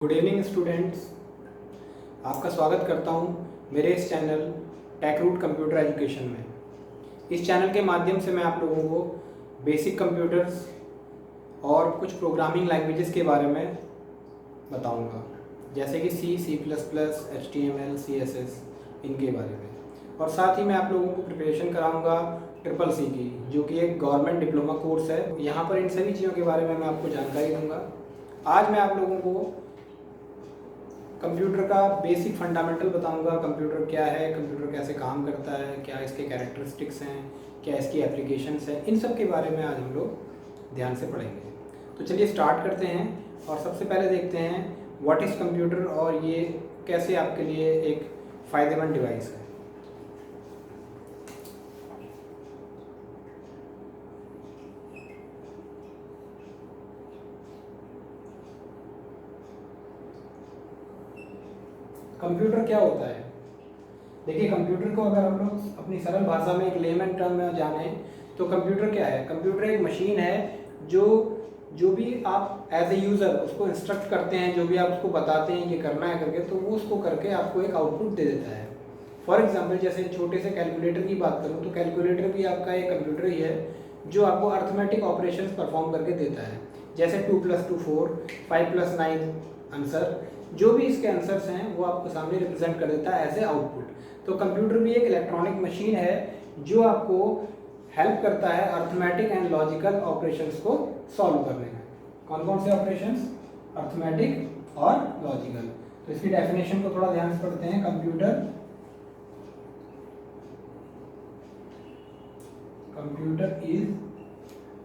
Good evening students, आपका स्वागत करता हूं मेरे इस चैनल टेकरूट कंप्यूटर एजुकेशन में। इस चैनल के माध्यम से मैं आप लोगों को बेसिक कंप्यूटर्स और कुछ प्रोग्रामिंग लैंग्वेजेस के बारे में बताऊंगा, जैसे कि C plus plus, HTML, CSS, इनके बारे में। और साथ ही मैं आप लोगों को प्रिपरेशन कराऊंगा CCC की, जो कि एक गवर्नमेंट डिप्लोमा कोर्स है। यहाँ पर इन सभी चीज़ों के बारे में मैं आपको जानकारी दूँगा। आज मैं आप लोगों को कंप्यूटर का बेसिक फंडामेंटल बताऊंगा। कंप्यूटर क्या है, कंप्यूटर कैसे काम करता है, क्या इसके कैरेक्टरिस्टिक्स हैं, क्या इसकी एप्लीकेशंस हैं, इन सब के बारे में आज हम लोग ध्यान से पढ़ेंगे। तो चलिए स्टार्ट करते हैं और सबसे पहले देखते हैं व्हाट इज़ कंप्यूटर और ये कैसे आपके लिए एक फ़ायदेमंद डिवाइस है। कंप्यूटर क्या होता है? देखिए, कंप्यूटर को अगर हम लोग अपनी सरल भाषा में एक लेमन टर्म में जाने तो कंप्यूटर क्या है? कंप्यूटर एक मशीन है जो भी आप एज ए यूज़र उसको इंस्ट्रक्ट करते हैं, जो भी आप उसको बताते हैं ये करना है करके, तो वो उसको करके आपको एक आउटपुट दे देता है। फॉर एग्जांपल, जैसे छोटे से कैलकुलेटर की बात करूँ तो कैलकुलेटर भी आपका एक कंप्यूटर ही है जो आपको अर्थमेटिक ऑपरेशंस परफॉर्म करके देता है। जैसे 2 + 2 4, 5 + 9 आंसर, जो भी इसके आंसर्स हैं वो आपको सामने रिप्रेजेंट कर देता है एज ए आउटपुट। तो कंप्यूटर भी एक इलेक्ट्रॉनिक मशीन है जो आपको हेल्प करता है अर्थमेटिक एंड लॉजिकल ऑपरेशंस को सॉल्व करने में। कौन कौन से ऑपरेशंस? अर्थमेटिक और लॉजिकल। तो इसकी डेफिनेशन को थोड़ा ध्यान से पढ़ते हैं। Computer is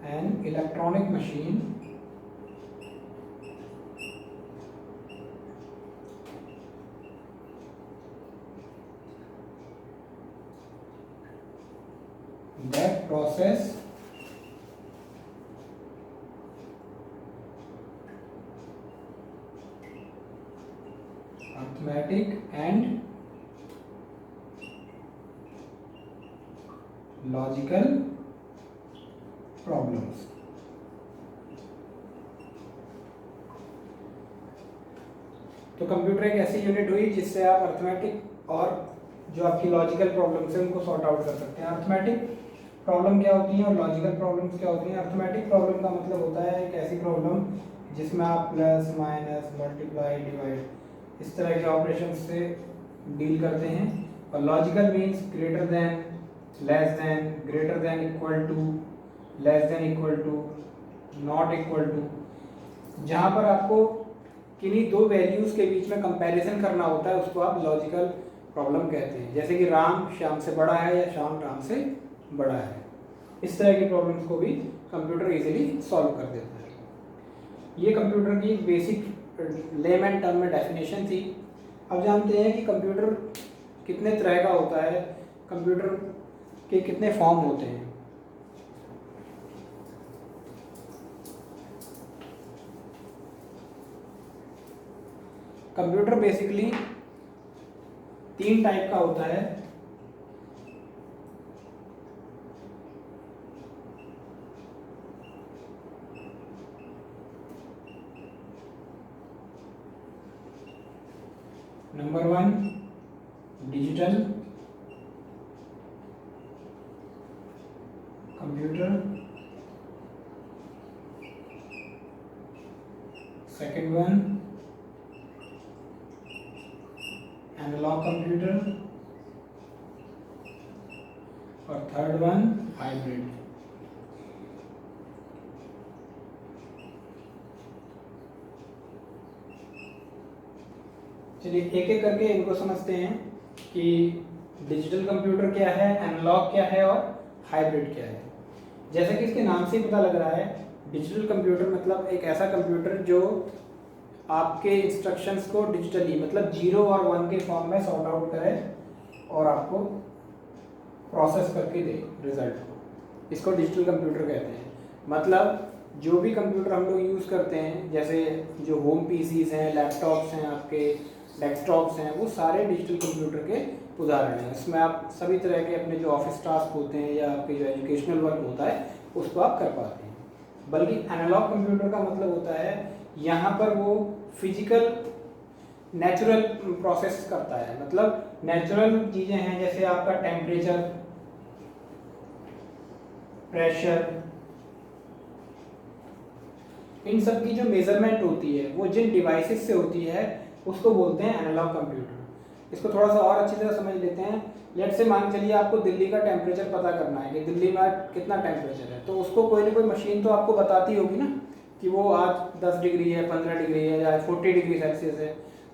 an electronic machine that process arithmetic and logical problems। तो कंप्यूटर एक ऐसी यूनिट हुई जिससे आप अर्थमेटिक और जो आपकी लॉजिकल प्रॉब्लम्स हैं उनको सॉर्ट आउट कर सकते हैं। अर्थमेटिक प्रॉब्लम क्या होती है और लॉजिकल प्रॉब्लम्स क्या होती हैं? अर्थमेटिक प्रॉब्लम का मतलब होता है एक ऐसी प्रॉब्लम जिसमें आप प्लस, माइनस, मल्टीप्लाई, डिवाइड इस तरह के ऑपरेशन से डील करते हैं। और logical means greater than, less than, greater than equal to, less than equal to, not equal to. जहाँ पर आपको किन्हीं दो वैल्यूज़ के बीच में कंपैरिजन करना होता है उसको आप लॉजिकल प्रॉब्लम कहते हैं। जैसे कि राम श्याम से बड़ा है या श्याम राम से बड़ा है। इस तरह की प्रॉब्लम्स को भी कंप्यूटर इजीली सॉल्व कर देता है। ये कंप्यूटर की एक बेसिक लेमन टर्म में डेफिनेशन थी। अब जानते हैं कि कंप्यूटर कितने तरह का होता है, कंप्यूटर के कितने फॉर्म होते हैं। कंप्यूटर बेसिकली 3 टाइप का होता है। Number 1 digital computer, second one analog computer और थर्ड वन हाइब्रिड। चलिए एक एक करके इनको समझते हैं कि डिजिटल कंप्यूटर क्या है, एनालॉग क्या है और हाइब्रिड क्या है। जैसे कि इसके नाम से ही पता लग रहा है, डिजिटल कंप्यूटर मतलब एक ऐसा कंप्यूटर जो आपके इंस्ट्रक्शंस को डिजिटली मतलब 0 और 1 के फॉर्म में सॉर्ट आउट करे और आपको प्रोसेस करके दे रिजल्ट को। इसको डिजिटल कंप्यूटर कहते हैं। मतलब जो भी कंप्यूटर हम लोग यूज़ करते हैं, जैसे जो होम पीसीज हैं, लैपटॉप्स हैं, आपके डेस्कटॉप्स हैं, वो सारे डिजिटल कंप्यूटर के उदाहरण हैं। इसमें आप सभी तरह के अपने जो ऑफिस टास्क होते हैं या आपके जो एजुकेशनल वर्क होता है उसको आप कर पाते हैं। बल्कि एनालॉग कंप्यूटर का मतलब होता है यहाँ पर वो फिजिकल नेचुरल प्रोसेस करता है, मतलब नेचुरल चीजें हैं जैसे आपका टेम्परेचर, प्रेशर, इन सब की जो मेजरमेंट होती है वो जिन डिवाइसेस से होती है उसको बोलते हैं एनालॉग कंप्यूटर। इसको थोड़ा सा और अच्छी तरह समझ लेते हैं। लेट से मान चलिए आपको दिल्ली का टेम्परेचर पता करना है कि दिल्ली में कितना टेम्परेचर है, तो उसको कोई ना कोई मशीन तो आपको बताती होगी ना कि वो आज 10 डिग्री है, 15 डिग्री है या 40 डिग्री सेल्सियस है।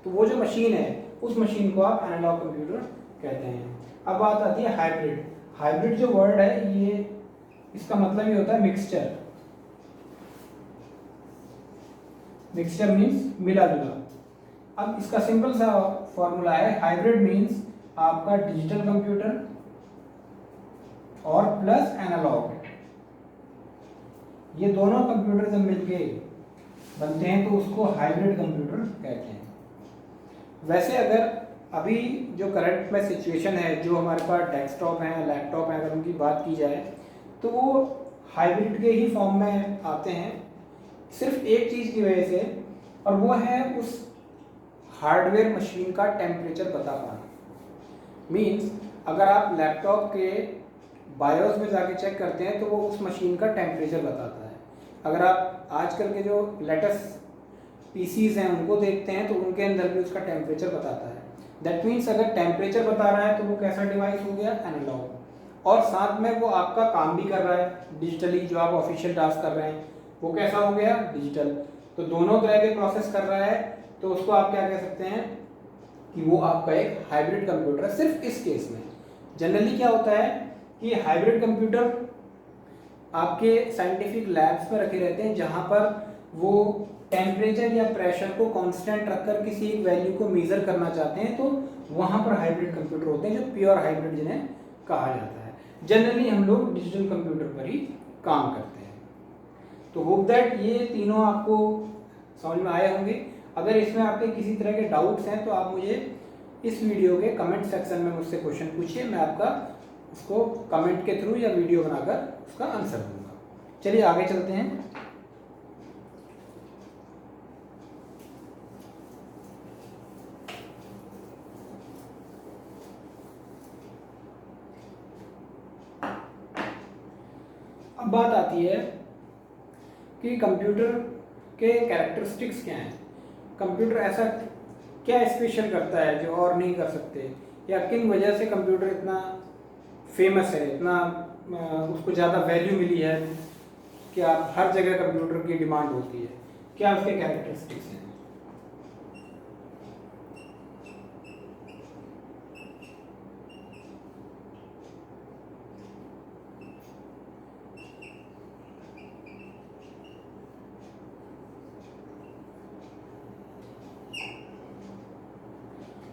तो वो जो मशीन है उस मशीन को आप एनालॉग कंप्यूटर कहते हैं। अब बात आती है हाइब्रिड। हाइब्रिड जो वर्ड है ये, इसका मतलब ये होता है मिक्सचर। मिक्सचर मीन्स मिला जुला। अब इसका सिंपल सा फॉर्मूला है, हाइब्रिड मीन्स आपका डिजिटल कंप्यूटर और प्लस एनालॉग, ये दोनों कंप्यूटर जब मिलके बनते हैं तो उसको हाइब्रिड कंप्यूटर कहते हैं। वैसे अगर अभी जो करंट में सिचुएशन है, जो हमारे पास डेस्कटॉप हैं, लैपटॉप हैं, अगर उनकी बात की जाए तो वो हाइब्रिड के ही फॉर्म में आते हैं, सिर्फ एक चीज़ की वजह से, और वो है उस हार्डवेयर मशीन का टेम्परेचर बता पाना। मीन्स अगर आप लैपटॉप के बायोस में जाके चेक करते हैं तो वो उस मशीन का टेम्परेचर बताता है। अगर आप आजकल के जो लेटेस्ट पीसीज हैं उनको देखते हैं तो उनके अंदर भी उसका टेम्परेचर बताता है। दैट मीन्स अगर टेम्परेचर बता रहा है तो वो कैसा डिवाइस हो गया, एनालॉग। और साथ में वो आपका काम भी कर रहा है डिजिटली, जो आप ऑफिशियल टास्क कर रहे हैं वो कैसा हो गया, डिजिटल। तो दोनों तरह के प्रोसेस कर रहा है, तो उसको आप क्या कह सकते हैं कि वो आपका एक हाइब्रिड कंप्यूटर है। सिर्फ इस केस में जनरली क्या होता है कि हाइब्रिड कंप्यूटर आपके साइंटिफिक लैब्स में रखे रहते हैं जहां पर वो टेम्परेचर या प्रेशर को कांस्टेंट रखकर किसी एक वैल्यू को मेजर करना चाहते हैं, तो वहां पर हाइब्रिड कंप्यूटर होते हैं जो प्योर हाइब्रिड जिन्हें कहा जाता है। जनरली हम लोग डिजिटल कंप्यूटर पर ही काम करते हैं। तो होप दैट ये तीनों आपको समझ में आए होंगे। अगर इसमें आपके किसी तरह के डाउट्स हैं तो आप मुझे इस वीडियो के कमेंट सेक्शन में मुझसे क्वेश्चन पूछिए, मैं आपका उसको कमेंट के थ्रू या वीडियो बनाकर उसका आंसर दूंगा। चलिए आगे चलते हैं। अब बात आती है कि कंप्यूटर के कैरेक्टरिस्टिक्स क्या हैं, कंप्यूटर ऐसा क्या स्पेशल करता है जो और नहीं कर सकते, या किन वजह से कंप्यूटर इतना फेमस है, इतना उसको ज़्यादा वैल्यू मिली है, क्या हर जगह कंप्यूटर की डिमांड होती है, क्या उसके कैरेक्टरिस्टिक्स हैं।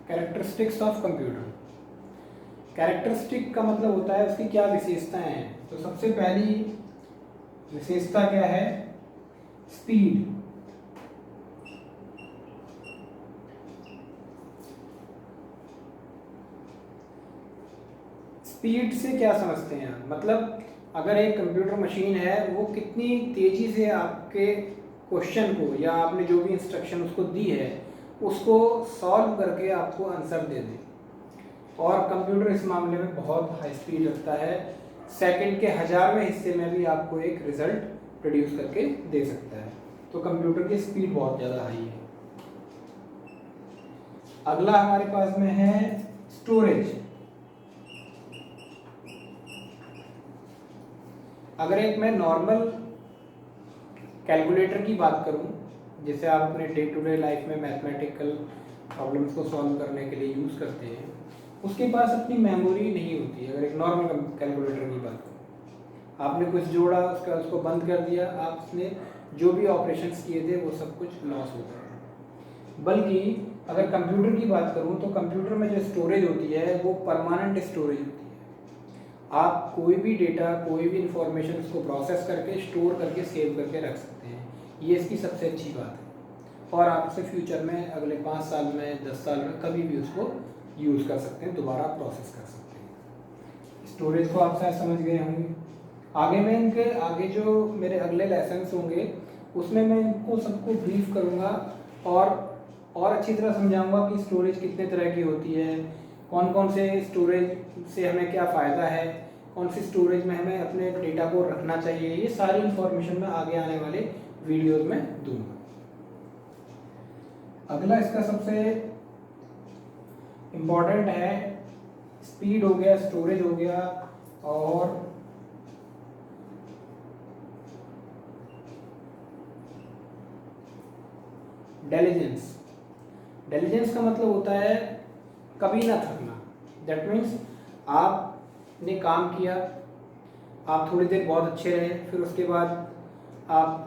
Characteristics of computer. कैरेक्टरिस्टिक का मतलब होता है उसकी क्या विशेषताएं हैं। तो सबसे पहली विशेषता क्या है, स्पीड। स्पीड से क्या समझते हैं आप, मतलब अगर एक कंप्यूटर मशीन है वो कितनी तेजी से आपके क्वेश्चन को या आपने जो भी इंस्ट्रक्शन उसको दी है उसको सॉल्व करके आपको आंसर दे दे। और कंप्यूटर इस मामले में बहुत हाई स्पीड रखता है, सेकंड के 1000वें हिस्से में भी आपको एक रिजल्ट प्रोड्यूस करके दे सकता है। तो कंप्यूटर की स्पीड बहुत ज़्यादा हाई है। अगला हमारे पास में है स्टोरेज। अगर एक मैं नॉर्मल कैलकुलेटर की बात करूं, जिसे आप अपने डे टू डे लाइफ में मैथमेटिकल प्रॉब्लम्स को सॉल्व करने के लिए यूज़ करते हैं, उसके पास अपनी मेमोरी नहीं होती है। अगर एक नॉर्मल कैलकुलेटर की बात करूं, आपने कुछ जोड़ा, उसको बंद कर दिया, आपने जो भी ऑपरेशंस किए थे वो सब कुछ लॉस हो गया। बल्कि अगर कंप्यूटर की बात करूं तो कंप्यूटर में जो स्टोरेज होती है वो परमानेंट स्टोरेज होती है। आप कोई भी डेटा, कोई भी इंफॉर्मेशन उसको प्रोसेस करके, स्टोर करके, सेव करके रख सकते हैं। ये इसकी सबसे अच्छी बात है। और आप उसे फ्यूचर में अगले 5 साल में, 10 साल में कभी भी उसको यूज़ कर सकते हैं, दोबारा प्रोसेस कर सकते हैं। स्टोरेज को आप शायद समझ गए होंगे। आगे मैं इनके आगे जो मेरे अगले लेसन्स होंगे उसमें मैं इनको सबको ब्रीफ करूँगा और अच्छी तरह समझाऊंगा कि स्टोरेज कितने तरह की होती है, कौन कौन से स्टोरेज से हमें क्या फ़ायदा है, कौन सी स्टोरेज में हमें अपने डेटा को रखना चाहिए। ये सारी इन्फॉर्मेशन मैं आगे आने वाले वीडियोज़ में दूंगा। अगला इसका सबसे इम्पॉर्टेंट है, स्पीड हो गया, स्टोरेज हो गया, और डेलिजेंस। डेलिजेंस का मतलब होता है कभी ना थकना। दैट मीन्स आपने काम किया, आप थोड़ी देर बहुत अच्छे रहे, फिर उसके बाद आप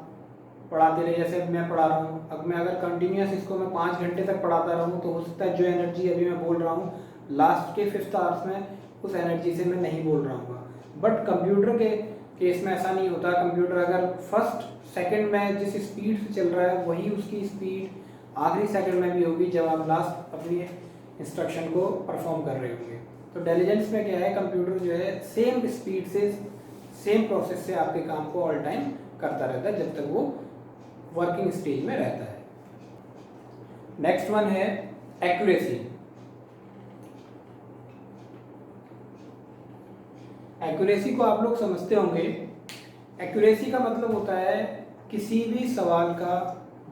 पढ़ाते रहे, जैसे अब मैं पढ़ा रहा हूँ। अब मैं अगर कंटिन्यूस इसको मैं 5 घंटे तक पढ़ाता रहूँ तो हो सकता है जो एनर्जी अभी मैं बोल रहा हूँ लास्ट के 5th आवर्स में उस एनर्जी से मैं नहीं बोल रहा हूँ। बट कंप्यूटर के केस में ऐसा नहीं होता। कंप्यूटर अगर फर्स्ट सेकंड में जिस स्पीड से चल रहा है वही उसकी स्पीड आखिरी सेकंड में भी होगी जब आप लास्ट अपनी इंस्ट्रक्शन को परफॉर्म कर रहे होंगे। तो डेलिजेंस में क्या है, कंप्यूटर जो है सेम स्पीड से सेम प्रोसेस से आपके काम को ऑल टाइम करता रहता है जब तक वो वर्किंग स्टेज में रहता है। नेक्स्ट वन है एक्यूरेसी। एक्यूरेसी को आप लोग समझते होंगे। एक्यूरेसी का मतलब होता है किसी भी सवाल का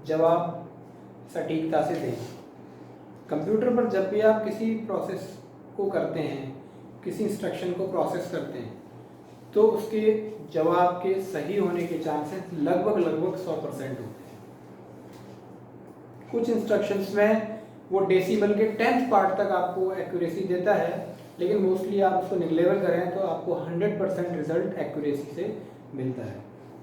जवाब सटीकता से दें। कंप्यूटर पर जब भी आप किसी प्रोसेस को करते हैं, किसी इंस्ट्रक्शन को प्रोसेस करते हैं, तो उसके जवाब के सही होने के चांसेस लगभग 100% होते हैं। कुछ इंस्ट्रक्शंस में वो डेसिमल के 10th पार्ट तक आपको एक्यूरेसी देता है, लेकिन मोस्टली आप उसको निगलेबल करें तो आपको 100% रिजल्ट एक्यूरेसी से मिलता है।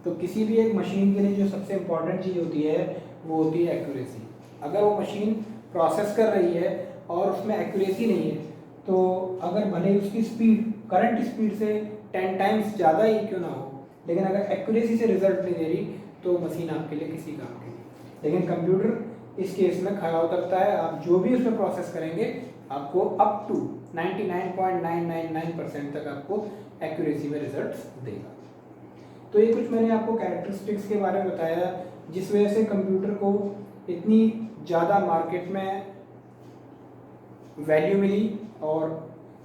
तो किसी भी एक मशीन के लिए जो सबसे इम्पॉर्टेंट चीज़ होती है वो होती है एक्यूरेसी। अगर वो मशीन प्रोसेस कर रही है और उसमें एक्यूरेसी नहीं है, तो अगर भले ही उसकी स्पीड करंट स्पीड से 10 टाइम्स ज़्यादा ही क्यों ना हो, लेकिन अगर एक्यूरेसी से रिजल्ट नहीं दे रही तो मशीन आपके लिए किसी काम की नहीं। लेकिन कंप्यूटर इस केस में खरा उतरता है। आप जो भी उसमें प्रोसेस करेंगे आपको अप टू 99.999% तक आपको एक्यूरेसी में रिजल्ट्स देगा। तो ये कुछ मैंने आपको कैरेक्टरिस्टिक्स के बारे में बताया जिस वजह से कंप्यूटर को इतनी ज़्यादा मार्केट में वैल्यू मिली और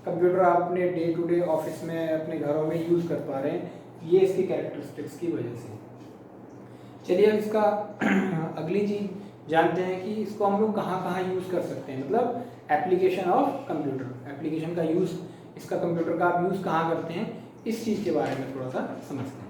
कंप्यूटर आप अपने डे टू डे ऑफिस में अपने घरों में यूज़ कर पा रहे हैं, ये इसकी कैरेक्टरिस्टिक्स की वजह से। चलिए अब इसका अगली चीज़ जानते हैं कि इसको हम लोग कहाँ कहाँ यूज़ कर सकते हैं, मतलब एप्लीकेशन ऑफ कंप्यूटर, एप्लीकेशन का यूज़, इसका कंप्यूटर का आप यूज़ कहाँ करते हैं, इस चीज़ के बारे में थोड़ा सा समझते हैं।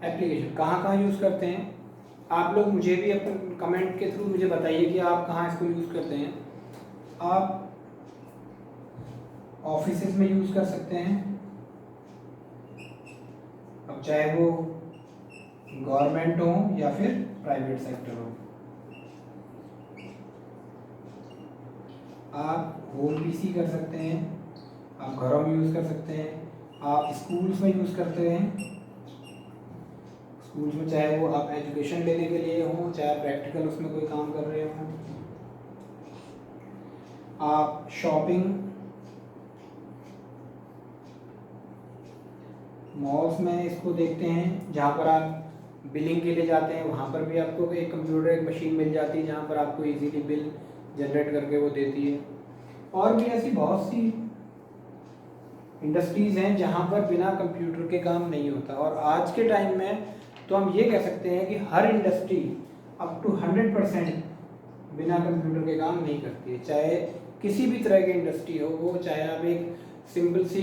एप्लीकेशन कहाँ कहाँ यूज़ करते हैं आप लोग, मुझे भी अपने कमेंट के थ्रू मुझे बताइए कि आप कहाँ इसको यूज़ करते हैं। आप ऑफिसेज में यूज़ कर सकते हैं, अब चाहे वो गवर्नमेंट हो या फिर प्राइवेट सेक्टर हो। आप होम पीसी कर सकते हैं, आप घरों में यूज़ कर सकते हैं, आप स्कूल्स में यूज़ करते हैं। स्कूल्स में चाहे वो आप एजुकेशन लेने के लिए हो, चाहे प्रैक्टिकल उसमें कोई काम कर रहे हो। आप शॉपिंग मॉल्स में इसको देखते हैं, जहाँ पर आप बिलिंग के लिए जाते हैं वहाँ पर भी आपको एक कंप्यूटर एक मशीन मिल जाती है जहाँ पर आपको इजीली बिल जनरेट करके वो देती है। और भी ऐसी बहुत सी इंडस्ट्रीज़ हैं जहाँ पर बिना कंप्यूटर के काम नहीं होता। और आज के टाइम में तो हम ये कह सकते हैं कि हर इंडस्ट्री अप टू 100% बिना कंप्यूटर के काम नहीं करती है। चाहे किसी भी तरह की इंडस्ट्री हो, वो चाहे आप एक सिंपल सी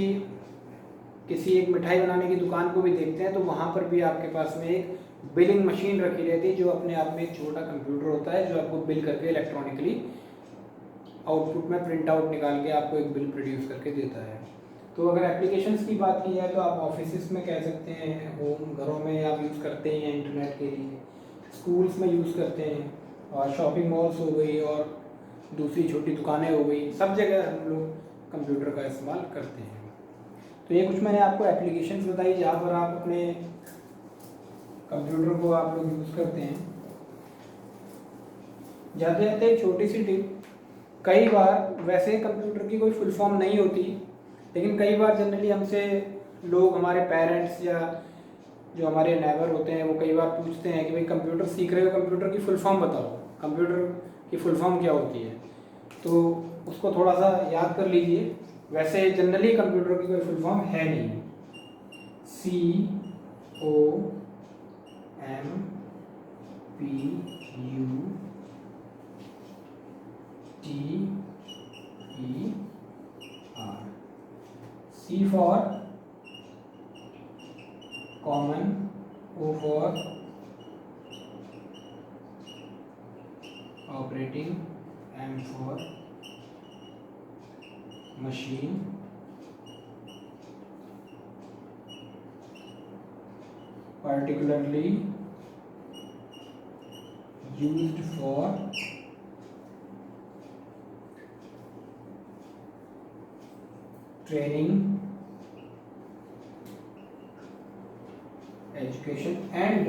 किसी एक मिठाई बनाने की दुकान को भी देखते हैं तो वहाँ पर भी आपके पास में एक बिलिंग मशीन रखी रहती है जो अपने आप में एक छोटा कंप्यूटर होता है जो आपको बिल करके इलेक्ट्रॉनिकली आउटपुट में प्रिंट आउट निकाल के आपको एक बिल प्रोड्यूस करके देता है। तो अगर एप्लीकेशंस की बात की जाए तो आप ऑफिस में कह सकते हैं, होम घरों में आप यूज़ करते हैं इंटरनेट के लिए, स्कूल्स में यूज़ करते हैं, और शॉपिंग मॉल्स हो गई और दूसरी छोटी दुकानें हो गई, सब जगह हम लोग कंप्यूटर का इस्तेमाल करते हैं। तो ये कुछ मैंने आपको एप्लीकेशंस बताई जहाँ पर आप अपने कंप्यूटर को आप लोग यूज़ करते हैं। जाते जाते एक छोटी सी टिप, कई बार वैसे कंप्यूटर की कोई फुल फॉर्म नहीं होती, लेकिन कई बार जनरली हमसे लोग, हमारे पेरेंट्स या जो हमारे नेबर होते हैं, वो कई बार पूछते हैं कि भाई कंप्यूटर सीख रहे हो, कंप्यूटर की फुल फॉर्म बताओ, कंप्यूटर की फुल फॉर्म क्या होती है। तो उसको थोड़ा सा याद कर लीजिए। वैसे जनरली कंप्यूटर की कोई फुल फॉर्म है नहीं। COMPUTER, C for common, O for operating, M for machine, particularly used for training, education and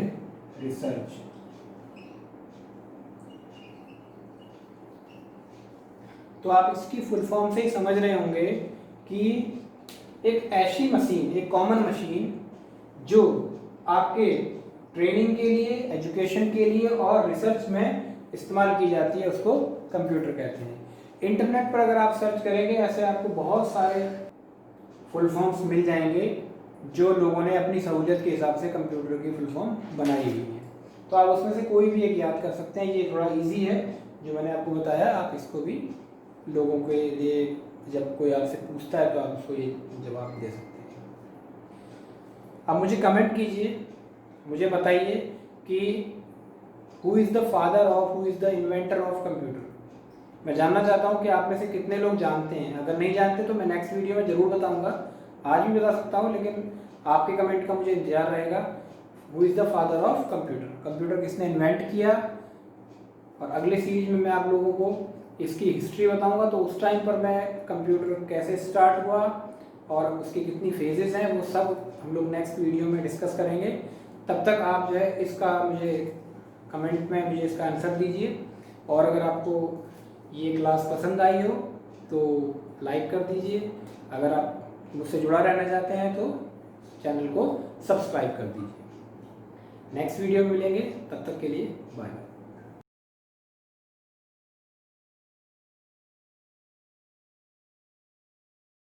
research। तो आप इसकी फुल फॉर्म से ही समझ रहे होंगे कि एक ऐसी मशीन, एक कॉमन मशीन जो आपके ट्रेनिंग के लिए, एजुकेशन के लिए और रिसर्च में इस्तेमाल की जाती है, उसको कंप्यूटर कहते हैं। इंटरनेट पर अगर आप सर्च करेंगे ऐसे आपको बहुत सारे फुल फॉर्म्स मिल जाएंगे जो लोगों ने अपनी सहूलियत के हिसाब से कंप्यूटर की फुल फॉर्म बनाई हुई है। तो आप उसमें से कोई भी एक याद कर सकते हैं। ये थोड़ा इजी है जो मैंने आपको बताया, आप इसको भी लोगों के लिए, जब कोई आपसे पूछता है तो आप उसको ये जवाब दे सकते हैं। अब मुझे कमेंट कीजिए, मुझे बताइए कि who is the father of, who is the inventor of computer. मैं जानना चाहता हूँ कि आप में से कितने लोग जानते हैं। अगर नहीं जानते तो मैं नेक्स्ट वीडियो में ज़रूर बताऊँगा, आज भी बता सकता हूँ, लेकिन आपके कमेंट का मुझे इंतजार रहेगा। Who is the father of computer, computer किसने इन्वेंट किया। और अगले सीरीज में मैं आप लोगों को इसकी हिस्ट्री बताऊंगा, तो उस टाइम पर मैं कंप्यूटर कैसे स्टार्ट हुआ और उसकी कितनी फेजेस हैं, वो सब हम लोग नेक्स्ट वीडियो में डिस्कस करेंगे। तब तक आप जो है इसका मुझे कमेंट में मुझे इसका आंसर दीजिए। और अगर आपको ये क्लास पसंद आई हो तो लाइक कर दीजिए। अगर आप मुझसे जुड़ा रहना चाहते हैं तो चैनल को सब्सक्राइब कर दीजिए। नेक्स्ट वीडियो में मिलेंगे, तब तक के लिए बाय।